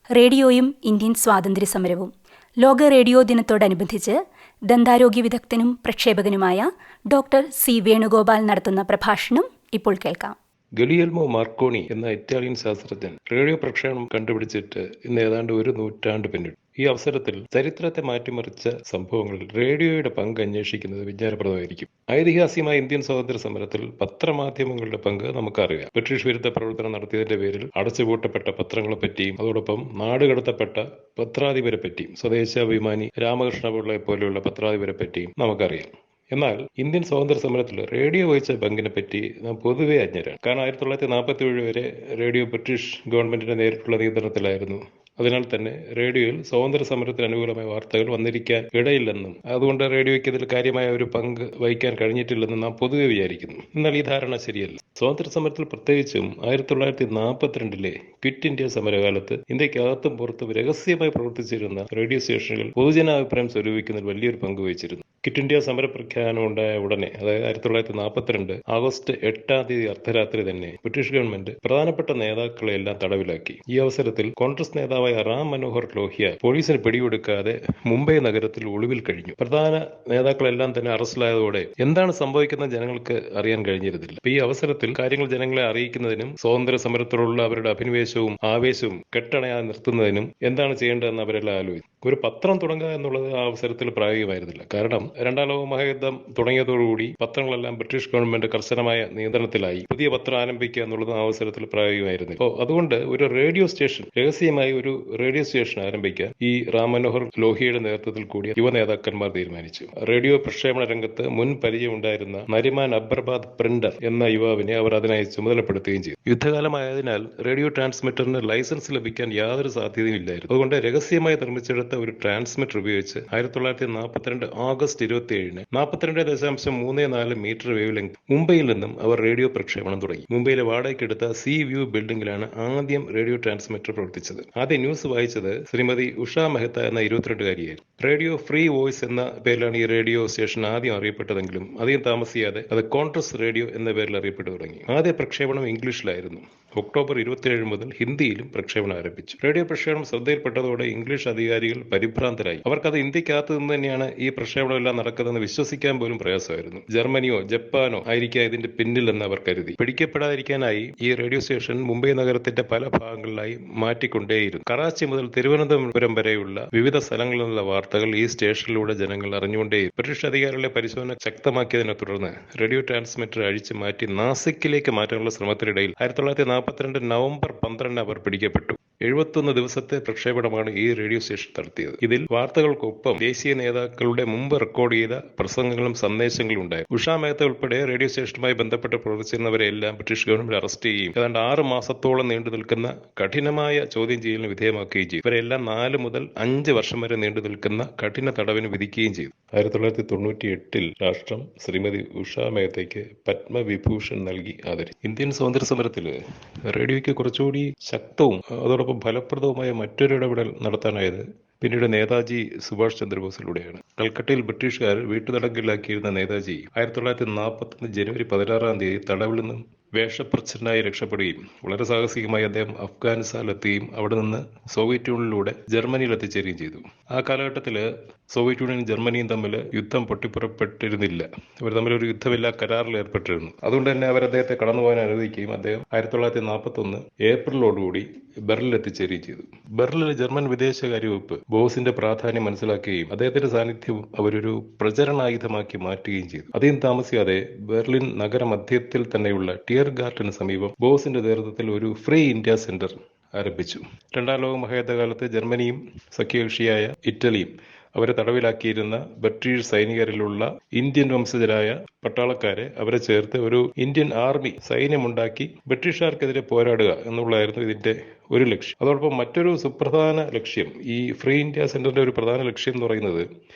റേഡിയോയും ഇന്ത്യൻ സ്വാതന്ത്ര്യസമരവും. ലോക റേഡിയോ ദിനത്തോടനുബന്ധിച്ച് ദന്താരോഗ്യ വിദഗ്ധനും പ്രക്ഷേപകനുമായ ഡോക്ടർ സി വേണുഗോപാൽ നടത്തുന്ന പ്രഭാഷണം ഇപ്പോൾ കേൾക്കാം. ഗലിയൽമോ മാർക്കോണി എന്ന ഇറ്റാലിയൻ ശാസ്ത്രജ്ഞൻ റേഡിയോ പ്രക്ഷേപണം കണ്ടുപിടിച്ചിട്ട് ഇന്ന് ഏതാണ്ട് ഒരു നൂറ്റാണ്ട് പിന്നിട്ടു. ഈ അവസരത്തിൽ ചരിത്രത്തെ മാറ്റിമറിച്ച സംഭവങ്ങളിൽ റേഡിയോയുടെ പങ്ക് അന്വേഷിക്കുന്നത് വിജ്ഞാനപ്രദമായിരിക്കും. ഐതിഹാസികമായ ഇന്ത്യൻ സ്വാതന്ത്ര്യ സമരത്തിൽ പത്രമാധ്യമങ്ങളുടെ പങ്ക് നമുക്കറിയാം. ബ്രിട്ടീഷ് വിരുദ്ധ പ്രവർത്തനം നടത്തിയതിന്റെ പേരിൽ അടച്ചുപൂട്ടപ്പെട്ട പത്രങ്ങളെ പറ്റിയും അതോടൊപ്പം നാടുകടത്തപ്പെട്ട പത്രാധിപരെ പറ്റിയും സ്വദേശാഭിമാനി രാമകൃഷ്ണപിള്ളയെ പോലെയുള്ള പത്രാധിപരെ പറ്റിയും നമുക്കറിയാം. എന്നാൽ ഇന്ത്യൻ സ്വാതന്ത്ര്യ സമരത്തിൽ റേഡിയോ വഹിച്ച പങ്കിനെ പറ്റി നാം പൊതുവെ അജ്ഞരാണ്. കാരണം 1947 വരെ റേഡിയോ ബ്രിട്ടീഷ് ഗവൺമെന്റിന്റെ നേരിട്ടുള്ള നിയന്ത്രണത്തിലായിരുന്നു. അതിനാൽ തന്നെ റേഡിയോയിൽ സ്വാതന്ത്ര്യ സമരത്തിന് അനുകൂലമായ വാർത്തകൾ വന്നിരിക്കാൻ ഇടയില്ലെന്നും അതുകൊണ്ട് റേഡിയോയ്ക്ക് ഇതിൽ കാര്യമായ ഒരു പങ്ക് വഹിക്കാൻ കഴിഞ്ഞിട്ടില്ലെന്നും നാം പൊതുവെ വിചാരിക്കുന്നു. എന്നാൽ ഈ ധാരണ ശരിയല്ല. സ്വാതന്ത്ര്യ സമരത്തിൽ പ്രത്യേകിച്ചും 1942 ക്വിറ്റ് ഇന്ത്യ സമരകാലത്ത് ഇന്ത്യക്കകത്തും പുറത്തും രഹസ്യമായി പ്രവർത്തിച്ചിരുന്ന റേഡിയോ സ്റ്റേഷനുകൾ പൊതുജനാഭിപ്രായം സ്വരൂപിക്കുന്നതിൽ വലിയൊരു പങ്ക് വഹിച്ചിരുന്നു. ക്വിറ്റ് ഇന്ത്യ സമരപ്രഖ്യാപനം ഉണ്ടായ ഉടനെ, അതായത് 1942 ആഗസ്റ്റ് 8 അർദ്ധരാത്രി തന്നെ ബ്രിട്ടീഷ് ഗവൺമെന്റ് പ്രധാനപ്പെട്ട നേതാക്കളെ എല്ലാം തടവിലാക്കി. ഈ അവസരത്തിൽ കോൺഗ്രസ് നേതാവായ റാം മനോഹർ ലോഹ്യ പോലീസിന് പിടികൊടുക്കാതെ മുംബൈ നഗരത്തിൽ ഒളിവിൽ കഴിഞ്ഞു. പ്രധാന നേതാക്കളെല്ലാം തന്നെ അറസ്റ്റിലായതോടെ എന്താണ് സംഭവിക്കുന്നത് ജനങ്ങൾക്ക് അറിയാൻ കഴിഞ്ഞിരുന്നില്ല. ഈ അവസരത്തിൽ കാര്യങ്ങൾ ജനങ്ങളെ അറിയിക്കുന്നതിനും സ്വാതന്ത്ര്യ സമരത്തോടുള്ള അവരുടെ അഭിനിവേശവും ആവേശവും കെട്ടണയാൻ നിർത്തുന്നതിനും എന്താണ് ചെയ്യേണ്ടതെന്ന് അവരെല്ലാം ആലോചിച്ചു. ഒരു പത്രം തുടങ്ങുക എന്നുള്ളത് ആ അവസരത്തിൽ പ്രായോഗികമായിരുന്നില്ല. കാരണം രണ്ടാം ലോക മഹായുദ്ധം തുടങ്ങിയതോടുകൂടി പത്രങ്ങളെല്ലാം ബ്രിട്ടീഷ് ഗവൺമെന്റ് കർശനമായ നിയന്ത്രണത്തിലായി. പുതിയ പത്രം ആരംഭിക്കുക എന്നുള്ളത് ആ അവസരത്തിൽ പ്രായോഗികമായിരുന്നില്ല. അപ്പോൾ അതുകൊണ്ട് ഒരു റേഡിയോ സ്റ്റേഷൻ, രഹസ്യമായി ഒരു റേഡിയോ സ്റ്റേഷൻ ആരംഭിക്കാൻ ഈ റാം മനോഹർ ലോഹിയുടെ നേതൃത്വത്തിൽ കൂടിയ യുവ നേതാക്കന്മാർ തീരുമാനിച്ചു. റേഡിയോ പ്രക്ഷേപണ രംഗത്ത് മുൻ പരിചയം ഉണ്ടായിരുന്ന നരിമാൻ അബ്ബർബാദ് പ്രിന്റർ എന്ന യുവാവിനെ അവർ അതിനായി ചുമതലപ്പെടുത്തുകയും ചെയ്തു. യുദ്ധകാലമായതിനാൽ റേഡിയോ ട്രാൻസ്മിറ്ററിന് ലൈസൻസ് ലഭിക്കാൻ യാതൊരു സാധ്യതയും ഇല്ലായിരുന്നു. അതുകൊണ്ട് രഹസ്യമായി നിർമ്മിച്ചെടുത്ത ഒരു ട്രാൻസ്മിറ്റർ ഉപയോഗിച്ച് 1942 ആഗസ്റ്റ് 27 42.34 മീറ്റർ വേവ് ലെങ്ത് മുംബൈയിൽ നിന്നും അവർ റേഡിയോ പ്രക്ഷേപണം തുടങ്ങി. മുംബൈയിലെ വാടകയ്ക്കെടുത്ത സി വ്യൂ ബിൽഡിംഗിലാണ് ആദ്യം റേഡിയോ ട്രാൻസ്മിറ്റർ പ്രവർത്തിച്ചത്. ആദ്യം ന്യൂസ് വായിച്ചത് ശ്രീമതി ഉഷ മെഹ്ത്ത എന്ന 22-കാരിയായിരുന്നു. റേഡിയോ ഫ്രീ വോയിസ് എന്ന പേരിലാണ് ഈ റേഡിയോ സ്റ്റേഷൻ ആദ്യം അറിയപ്പെട്ടതെങ്കിലും അധികം താമസിയാതെ അത് കോൺഗ്രസ് റേഡിയോ എന്ന പേരിൽ അറിയപ്പെട്ടു തുടങ്ങി. ആദ്യ പ്രക്ഷേപണം ഇംഗ്ലീഷിലായിരുന്നു. ഒക്ടോബർ 27 മുതൽ ഹിന്ദിയിലും പ്രക്ഷേപണം ആരംഭിച്ചു. റേഡിയോ പ്രക്ഷേപണം ശ്രദ്ധയിൽപ്പെട്ടതോടെ ഇംഗ്ലീഷ് അധികാരികൾ പരിഭ്രാന്തരായി. അവർക്കത് ഇന്ത്യക്കകത്ത് നിന്ന് തന്നെയാണ് ഈ പ്രക്ഷേപണം എല്ലാം നടക്കുന്നതെന്ന് വിശ്വസിക്കാൻ പോലും പ്രയാസമായിരുന്നു. ജർമ്മനിയോ ജപ്പാനോ ആയിരിക്കാം ഇതിന്റെ പിന്നിലെന്ന് അവർ കരുതി. പിടിക്കപ്പെടാതിരിക്കാനായി ഈ റേഡിയോ സ്റ്റേഷൻ മുംബൈ നഗരത്തിന്റെ പല ഭാഗങ്ങളിലായി മാറ്റിക്കൊണ്ടേയിരുന്നു. കറാച്ചി മുതൽ തിരുവനന്തപുരം വരെയുള്ള വിവിധ സ്ഥലങ്ങളിൽ നിന്നുള്ള വാർത്തകൾ ഈ സ്റ്റേഷനിലൂടെ ജനങ്ങൾ അറിഞ്ഞുകൊണ്ടേയിരുന്നു. ബ്രിട്ടീഷ് അധികാരികളുടെ പരിശോധന ശക്തമാക്കിയതിനെ തുടർന്ന് റേഡിയോ ട്രാൻസ്മിറ്റർ അഴിച്ചു മാറ്റി നാസിക്കിലേക്ക് മാറ്റാനുള്ള ശ്രമത്തിനിടയിൽ 1942 നവംബർ 12 അവർ പിടിക്കപ്പെട്ടു. 71 ദിവസത്തെ പ്രക്ഷേപണമാണ് ഈ റേഡിയോ സ്റ്റേഷൻ നടത്തിയത്. ഇതിൽ വാർത്തകൾക്കൊപ്പം ദേശീയ നേതാക്കളുടെ മുമ്പ് റെക്കോർഡ് ചെയ്ത പ്രസംഗങ്ങളും സന്ദേശങ്ങളും ഉണ്ടായി. ഉഷ മെഹ്ത്ത ഉൾപ്പെടെ റേഡിയോ സ്റ്റേഷനുമായി ബന്ധപ്പെട്ട് പ്രവർത്തിച്ചിരുന്നവരെ എല്ലാം ബ്രിട്ടീഷ് ഗവൺമെന്റ് അറസ്റ്റ് ചെയ്യുകയും ഏതാണ്ട് 6 മാസത്തോളം നീണ്ടു നിൽക്കുന്ന കഠിനമായ ചോദ്യം ചെയ്യലിന് വിധേയമാക്കുകയും ചെയ്തു. ഇവരെല്ലാം 4 മുതൽ 5 വർഷം വരെ നീണ്ടു നിൽക്കുന്ന കഠിന തടവിന് വിധിക്കുകയും ചെയ്തു. 1998 രാഷ്ട്രം ശ്രീമതി ഉഷ മെഹ്ത്തയ്ക്ക് പത്മവിഭൂഷൺ നൽകി ആദരിച്ചു. ഇന്ത്യൻ സ്വാതന്ത്ര്യ സമരത്തിൽ റേഡിയോയ്ക്ക് കുറച്ചുകൂടി ശക്തവും അതോടൊപ്പം ഫലപ്രദവുമായ മറ്റൊരു ഇടപെടൽ നടത്താനായത് പിന്നീട് നേതാജി സുഭാഷ് ചന്ദ്രബോസിലൂടെയാണ്. കൽക്കട്ടയിൽ ബ്രിട്ടീഷുകാർ വീട്ടുതടങ്കലിലാക്കിയിരുന്ന നേതാജി 1941 ജനുവരി 16 തടവിൽ നിന്നും വേഷപ്രച്ഛന്നായി രക്ഷപ്പെടുകയും വളരെ സാഹസികമായി അദ്ദേഹം അഫ്ഗാനിസ്ഥാനിലെത്തുകയും അവിടെ നിന്ന് സോവിയറ്റ് യൂണിയനിലൂടെ ജർമ്മനിയിൽ എത്തിച്ചേരുകയും ചെയ്തു. ആ കാലഘട്ടത്തിൽ സോവിയറ്റ് യൂണിയനും ജർമ്മനിയും തമ്മിൽ യുദ്ധം പൊട്ടിപ്പുറപ്പെട്ടിരുന്നില്ല. ഇവർ തമ്മിലൊരു യുദ്ധമില്ലാ കരാറിൽ ഏർപ്പെട്ടിരുന്നു. അതുകൊണ്ട് തന്നെ അവർ അദ്ദേഹത്തെ കടന്നുപോകാൻ അനുവദിക്കുകയും അദ്ദേഹം 1941 ഏപ്രിലോടുകൂടി ബെർലിനിൽ എത്തിച്ചേരുകയും ചെയ്തു. ബെർലിനിലെ ജർമ്മൻ വിദേശകാര്യ വകുപ്പ് ബോസിന്റെ പ്രാധാന്യം മനസ്സിലാക്കുകയും അദ്ദേഹത്തിന്റെ സാന്നിധ്യം അവരൊരു പ്രചരണായുധമാക്കി മാറ്റുകയും ചെയ്തു. അധികം താമസിയാതെ ബെർലിൻ നഗരമധ്യത്തിൽ തന്നെയുള്ള ടിയർ ഗാർട്ടന് സമീപം ബോസിന്റെ നേതൃത്വത്തിൽ ഒരു ഫ്രീ ഇന്ത്യ സെന്റർ ആരംഭിച്ചു. രണ്ടാം ലോക മഹായുദ്ധകാലത്ത് ജർമ്മനിയും സഖ്യകക്ഷിയായ ഇറ്റലിയും അവരെ തടവിലാക്കിയിരുന്ന ബ്രിട്ടീഷ് സൈനികരിലുള്ള ഇന്ത്യൻ വംശജരായ പട്ടാളക്കാരെ അവരെ ചേർത്ത് ഒരു ഇന്ത്യൻ ആർമി സൈന്യമുണ്ടാക്കി ബ്രിട്ടീഷുകാർക്കെതിരെ പോരാടുക എന്നുള്ളതായിരുന്നു ഇതിന്റെ ഒരു ലക്ഷ്യം. അതോടൊപ്പം മറ്റൊരു സുപ്രധാന ലക്ഷ്യം, ഈ ഫ്രീ ഇന്ത്യ സെന്ററിന്റെ ഒരു പ്രധാന ലക്ഷ്യം എന്ന് പറയുന്നത്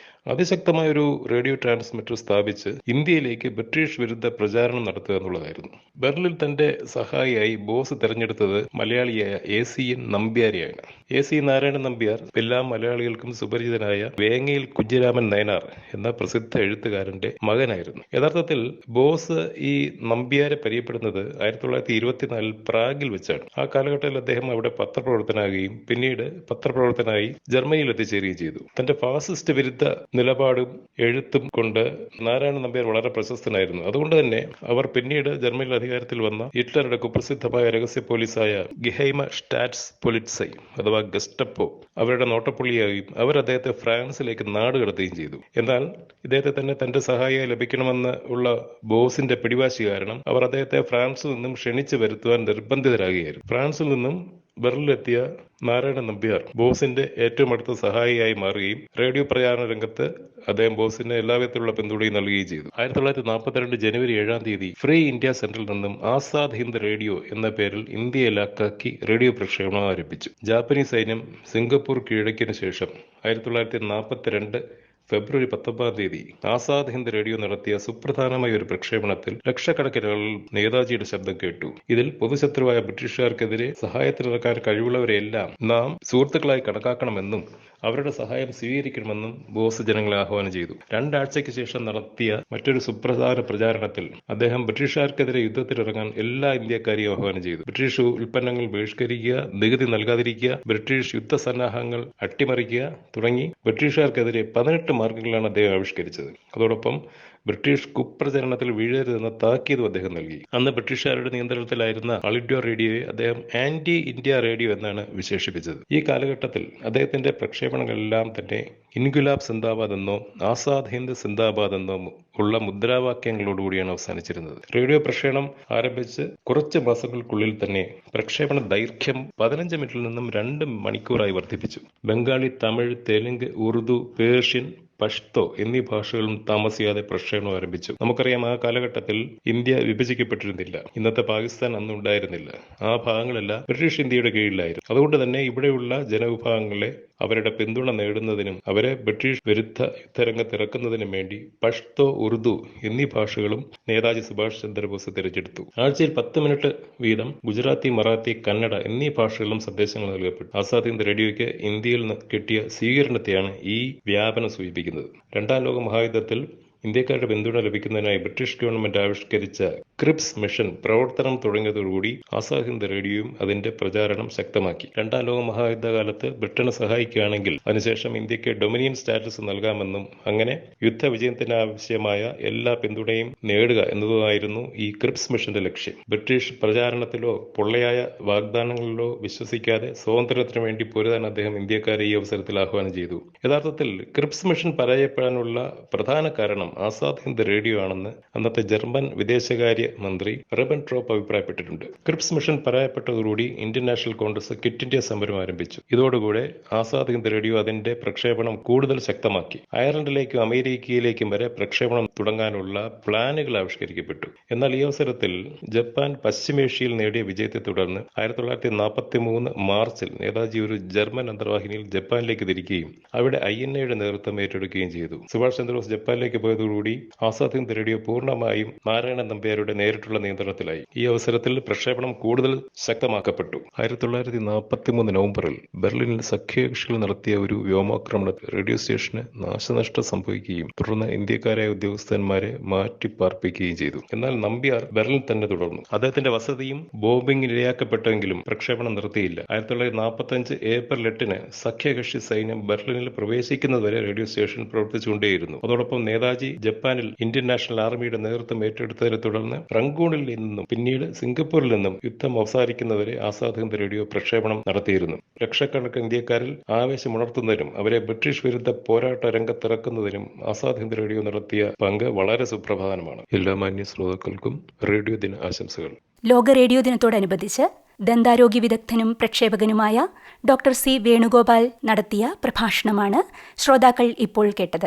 അതിശക്തമായ ഒരു റേഡിയോ ട്രാൻസ്മിറ്റർ സ്ഥാപിച്ച് ഇന്ത്യയിലേക്ക് ബ്രിട്ടീഷ് വിരുദ്ധ പ്രചാരണം നടത്തുക എന്നുള്ളതായിരുന്നു. ബെർലിൽ തന്റെ സഹായിയായി ബോസ് തെരഞ്ഞെടുത്തത് മലയാളിയായ AC.N. നമ്പ്യാരെയാണ്. AC. നാരായണൻ നമ്പ്യാർ എല്ലാ മലയാളികൾക്കും സുപരിചിതനായ വേങ്ങയിൽ കുഞ്ഞിരാമൻ നയനാർ എന്ന പ്രസിദ്ധ എഴുത്തുകാരന്റെ മകനായിരുന്നു. യഥാർത്ഥത്തിൽ ബോസ് ഈ നമ്പ്യാരെ പരിചയപ്പെടുന്നത് 1924 പ്രാഗിൽ വെച്ചാണ്. ആ കാലഘട്ടത്തിൽ അദ്ദേഹം അവിടെ പത്രപ്രവർത്തനാകുകയും പിന്നീട് പത്രപ്രവർത്തനായി ജർമ്മനിയിൽ എത്തിച്ചേരുകയും ചെയ്തു. തന്റെ ഫാസിസ്റ്റ് വിരുദ്ധ നിലപാടും എഴുത്തും കൊണ്ട് നാരായണൻ നമ്പ്യാർ വളരെ പ്രശസ്തനായിരുന്നു. അതുകൊണ്ട് തന്നെ അവർ പിന്നീട് ജർമ്മനിയിൽ അധികാരത്തിൽ വന്ന ഹിറ്റ്ലറുടെ കുപ്രസിദ്ധമായ രഹസ്യ പോലീസായ ഗെഹൈമ സ്റ്റാറ്റ്സ് പൊളിറ്റ്സൈ അഥവാ ഗസ്റ്റപ്പോ അവരുടെ നോട്ടപ്പുള്ളിയായും അവർ അദ്ദേഹത്തെ ഫ്രാൻസിലേക്ക് നാട് കടത്തുകയും ചെയ്തു. എന്നാൽ ഇദ്ദേഹത്തെ തന്നെ തന്റെ സഹായിയായി ലഭിക്കണമെന്ന് ഉള്ള ബോസിന്റെ പിടിവാശി കാരണം അവർ അദ്ദേഹത്തെ ഫ്രാൻസിൽ നിന്നും ക്ഷണിച്ചു വരുത്തുവാൻ നിർബന്ധിതരാകുകയായിരുന്നു. ഫ്രാൻസിൽ നിന്നും ബെർലിനെത്തിയ നാരായണൻ നമ്പ്യാർ ബോസിന്റെ ഏറ്റവും അടുത്ത സഹായിയായി മാറുകയും റേഡിയോ പ്രചാരണ രംഗത്ത് അദ്ദേഹം ബോസിന് എല്ലാവിധത്തിലുള്ള പിന്തുണയും നൽകുകയും ചെയ്തു. 1942 ജനുവരി 7 ഫ്രീ ഇന്ത്യ സെന്ററിൽ നിന്നും ആസാദ് ഹിന്ദ് റേഡിയോ എന്ന പേരിൽ ഇന്ത്യയിലാക്കി റേഡിയോ പ്രക്ഷേപണം ആരംഭിച്ചു. ജാപ്പനീസ് സൈന്യം സിംഗപ്പൂർ കീഴടക്കിയതിനു ശേഷം 1942 ഫെബ്രുവരി 19 ആസാദ് ഹിന്ദ് റേഡിയോ നടത്തിയ സുപ്രധാനമായ ഒരു പ്രക്ഷേപണത്തിൽ ലക്ഷക്കണക്കിന് ആളുകൾ നേതാജിയുടെ ശബ്ദം കേട്ടു. ഇതിൽ പൊതുശത്രുവായ ബ്രിട്ടീഷുകാർക്കെതിരെ സഹായത്തിനിറക്കാൻ കഴിവുള്ളവരെല്ലാം നാം സുഹൃത്തുക്കളായി കണക്കാക്കണമെന്നും അവരുടെ സഹായം സ്വീകരിക്കണമെന്നും ബോസ് ജനങ്ങളെ ആഹ്വാനം ചെയ്തു. 2 ആഴ്ചയ്ക്ക് ശേഷം നടത്തിയ മറ്റൊരു സുപ്രധാന പ്രചാരണത്തിൽ അദ്ദേഹം ബ്രിട്ടീഷുകാർക്കെതിരെ യുദ്ധത്തിലിറങ്ങാൻ എല്ലാ ഇന്ത്യക്കാരെയും ആഹ്വാനം ചെയ്തു. ബ്രിട്ടീഷ് ഉൽപ്പന്നങ്ങൾ ബഹിഷ്കരിക്കുക, നികുതി നൽകാതിരിക്കുക, ബ്രിട്ടീഷ് യുദ്ധസന്നാഹങ്ങൾ അട്ടിമറിക്കുക തുടങ്ങി ബ്രിട്ടീഷുകാർക്കെതിരെ 18 മാർഗങ്ങളാണ് അദ്ദേഹം ആവിഷ്കരിച്ചത്. അതോടൊപ്പം ബ്രിട്ടീഷ് കുപ്രചരണത്തിൽ വീഴരുതെന്ന താക്കീതും അദ്ദേഹം നൽകി. അന്ന് ബ്രിട്ടീഷുകാരുടെ നിയന്ത്രണത്തിലായിരുന്ന ആൾ ഇന്ത്യ റേഡിയോയെ അദ്ദേഹം ആന്റി ഇന്ത്യ റേഡിയോ എന്നാണ് വിശേഷിപ്പിച്ചത്. ഈ കാലഘട്ടത്തിൽ അദ്ദേഹത്തിന്റെ പ്രക്ഷേപണങ്ങളെല്ലാം തന്നെ ഇൻഗുലാബ് സിന്ദാബാദ് എന്നോ ആസാദ് ഹിന്ദ് സിന്ദാബാദ് എന്നോ ഉള്ള മുദ്രാവാക്യങ്ങളോടുകൂടിയാണ് അവസാനിച്ചിരുന്നത്. റേഡിയോ പ്രക്ഷേപണം ആരംഭിച്ച് കുറച്ച് മാസങ്ങൾക്കുള്ളിൽ തന്നെ പ്രക്ഷേപണ ദൈർഘ്യം 15 മിനിറ്റിൽ നിന്നും 2 മണിക്കൂറായി വർദ്ധിപ്പിച്ചു. ബംഗാളി, തമിഴ്, തെലുങ്ക്, ഉറുദു, പേർഷ്യൻ, പഷ്തോ എന്നീ ഭാഷകളും താമസിയാതെ പ്രക്ഷേപണം ആരംഭിച്ചു. നമുക്കറിയാം, ആ കാലഘട്ടത്തിൽ ഇന്ത്യ വിഭജിക്കപ്പെട്ടിരുന്നില്ല. ഇന്നത്തെ പാകിസ്ഥാൻ അന്ന് ഉണ്ടായിരുന്നില്ല. ആ ഭാഗങ്ങളെല്ലാം ബ്രിട്ടീഷ് ഇന്ത്യയുടെ കീഴിലായിരുന്നു. അതുകൊണ്ട് തന്നെ ഇവിടെയുള്ള ജനവിഭാഗങ്ങളെ അവരുടെ പിന്തുണ നേടുന്നതിനും അവരെ ബ്രിട്ടീഷ് വിരുദ്ധ യുദ്ധരംഗത്തിറക്കുന്നതിനും വേണ്ടി പഷ്തോ, ഉറുദു എന്നീ ഭാഷകളും നേതാജി സുഭാഷ് ചന്ദ്രബോസ് തിരഞ്ഞെടുത്തു. ആഴ്ചയിൽ 10 മിനിറ്റ് വീതം ഗുജറാത്തി, മറാത്തി, കന്നഡ എന്നീ ഭാഷകളിലും സന്ദേശങ്ങൾ നൽകപ്പെട്ടു. ആസാദ് ഹിന്ദ് റേഡിയോയ്ക്ക് ഇന്ത്യയിൽ കിട്ടിയ സ്വീകരണത്തെയാണ് ഈ വ്യാപനം സൂചിപ്പിക്കുന്നത്. 2ാം ലോക മഹായുദ്ധത്തിൽ ഇന്ത്യക്കാരുടെ പിന്തുണ ലഭിക്കുന്നതിനായി ബ്രിട്ടീഷ് ഗവൺമെന്റ് ആവിഷ്കരിച്ച ക്രിപ്സ് മിഷൻ പ്രവർത്തനം തുടങ്ങിയതോടുകൂടി ആസാദ് ഹിന്ദ് റേഡിയോയും അതിന്റെ പ്രചാരണം ശക്തമാക്കി. 2ാം ലോക മഹായുദ്ധകാലത്ത് ബ്രിട്ടനെ സഹായിക്കുകയാണെങ്കിൽ അതിനുശേഷം ഇന്ത്യക്ക് ഡൊമിനിയൻ സ്റ്റാറ്റസ് നൽകാമെന്നും അങ്ങനെ യുദ്ധവിജയത്തിന് ആവശ്യമായ എല്ലാ പിന്തുണയും നേടുക എന്നതുമായിരുന്നു ഈ ക്രിപ്സ് മിഷന്റെ ലക്ഷ്യം. ബ്രിട്ടീഷ് പ്രചാരണത്തിലോ പൊള്ളയായ വാഗ്ദാനങ്ങളിലോ വിശ്വസിക്കാതെ സ്വാതന്ത്ര്യത്തിനു വേണ്ടി പൊരുതാൻ അദ്ദേഹം ഇന്ത്യക്കാരെ ഈ അവസരത്തിൽ ആഹ്വാനം ചെയ്തു. യഥാർത്ഥത്തിൽ ക്രിപ്സ് മിഷൻ പരാജയപ്പെടാനുള്ള പ്രധാന കാരണം ആസാദ് ഹിന്ദ് റേഡിയോ ആണെന്ന് അന്നത്തെ ജർമ്മൻ വിദേശകാര്യ മന്ത്രി റിബൻട്രോപ്പ് അഭിപ്രായപ്പെട്ടിട്ടുണ്ട്. ക്രിപ്സ് മിഷൻ പരാജയപ്പെട്ടതോടുകൂടി Indian National Congress Quit India സമരം ആരംഭിച്ചു. ഇതോടുകൂടെ ആസാദ് ഹിന്ദ് റേഡിയോ അതിന്റെ പ്രക്ഷേപണം കൂടുതൽ ശക്തമാക്കി. അയർലൻഡിലേക്കും അമേരിക്കയിലേക്കും വരെ പ്രക്ഷേപണം തുടങ്ങാനുള്ള പ്ലാനുകൾ ആവിഷ്കരിക്കപ്പെട്ടു. എന്നാൽ ഈ അവസരത്തിൽ ജപ്പാൻ പശ്ചിമേഷ്യയിൽ നേടിയ വിജയത്തെ തുടർന്ന് 1943 മാർച്ചിൽ നേതാജി ഒരു ജർമ്മൻ അന്തർവാഹിനിയിൽ ജപ്പാനിലേക്ക് തിരിക്കുകയും അവിടെ INA-യുടെ നേതൃത്വം ഏറ്റെടുക്കുകയും ചെയ്തു. സുഭാഷ് ചന്ദ്രബോസ് ജപ്പാനിലേക്ക് പോയതോടുകൂടി ആസാദ് ഹിന്ദ് റേഡിയോ പൂർണ്ണമായും നാരായണൻ നമ്പ്യാരുടെ നേരിട്ടുള്ള നിയന്ത്രണത്തിലായി. ഈ അവസരത്തിൽ പ്രക്ഷേപണം കൂടുതൽ ശക്തമാക്കപ്പെട്ടു. 1943 നവംബറിൽ ബെർലിനിൽ സഖ്യകക്ഷികൾ നടത്തിയ ഒരു വ്യോമാക്രമണത്തിൽ റേഡിയോ സ്റ്റേഷന് നാശനഷ്ടം സംഭവിക്കുകയും തുടർന്ന് ഇന്ത്യക്കാരായ ഉദ്യോഗസ്ഥന്മാരെ മാറ്റിപ്പാർപ്പിക്കുകയും ചെയ്തു. എന്നാൽ നമ്പ്യാർ ബെർലിൻ തന്നെ തുടർന്നു. അദ്ദേഹത്തിന്റെ വസതിയും ബോംബിംഗിന് ഇരയാക്കപ്പെട്ടെങ്കിലും പ്രക്ഷേപണം നിർത്തിയില്ല. 1945 ഏപ്രിൽ 8 സഖ്യകക്ഷി സൈന്യം ബെർലിനിൽ പ്രവേശിക്കുന്നതുവരെ റേഡിയോ സ്റ്റേഷൻ പ്രവർത്തിച്ചുകൊണ്ടേയിരുന്നു. അതോടൊപ്പം നേതാജി ജപ്പാനിൽ ഇന്ത്യൻ നാഷണൽ ആർമിയുടെ നേതൃത്വം ഏറ്റെടുത്തതിനെ തുടർന്ന് റങ്കൂണിൽ നിന്നും പിന്നീട് സിംഗപ്പൂരിൽ നിന്നും യുദ്ധം അവസാനിക്കുന്നവരെ ആസാദ് ഹിന്ദ് റേഡിയോ പ്രക്ഷേപണം നടത്തിയിരുന്നു. ലക്ഷക്കണക്കിന് ഇന്ത്യക്കാരിൽ ആവേശമുണർത്തുന്നതിനും അവരെ ബ്രിട്ടീഷ് വിരുദ്ധ പോരാട്ട രംഗത്തിറക്കുന്നതിനും ആസാദ് ഹിന്ദ് റേഡിയോ നടത്തിയ പങ്ക് വളരെ സുപ്രധാനമാണ്. എല്ലാ മാന്യ ശ്രോതാക്കൾക്കും റേഡിയോ ദിന ആശംസകൾ. ലോക റേഡിയോ ദിനത്തോടനുബന്ധിച്ച് ദന്താരോഗ്യ വിദഗ്ധനും പ്രക്ഷേപകനുമായ ഡോക്ടർ സി വേണുഗോപാൽ നടത്തിയ പ്രഭാഷണമാണ് ശ്രോതാക്കൾ ഇപ്പോൾ കേട്ടത്.